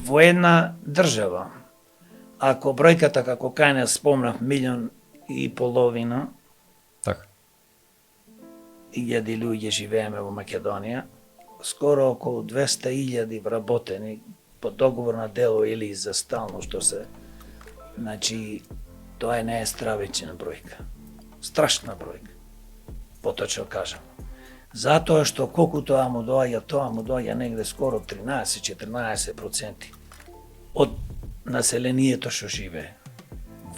во една држава, ако бројката како кај нас спомнав 1,5 Така. илјади луѓе живееме во Македонија, скоро околу 200.000 вработени по договор на дело или за стално што се, значи, тоа не е стравечна бројка. Страшна бројка, поточно кажам. Затоа што колку тоа му доаѓа негде скоро 13-14% од населението што живее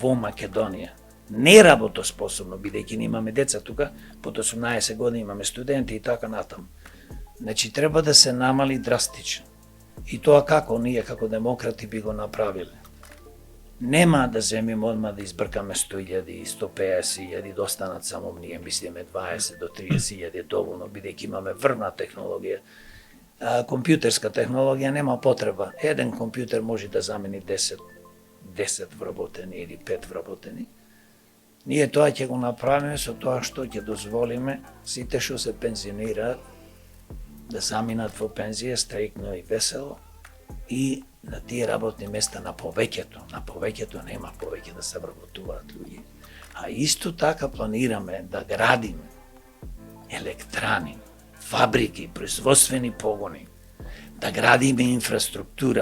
во Македонија. Не работоспособно, бидејќи не имаме деца тука, под 18 години имаме студенти и така натаму. Значи, треба да се намали драстично. И тоа како ние, како демократи, би го направиле. Нема да земиме одма да избркаме 100.000 и 150.000 да останат само ние, мислиме 20 до 30.000 е доволно, бидејќи имаме врвна технологија. Компјутерска технологија нема потреба. Еден компјутер може да замени 10 вработени или 5 вработени. Ние тоа ќе го направиме со тоа што ќе дозволиме сите што се пензионираат да заминат во пензија стриктно и весело и на тие работни места на повеќето нема повеќе да се вработуваат луѓе. А исто така планираме да градиме електрани, фабрики, производствени погони, да градиме инфраструктура,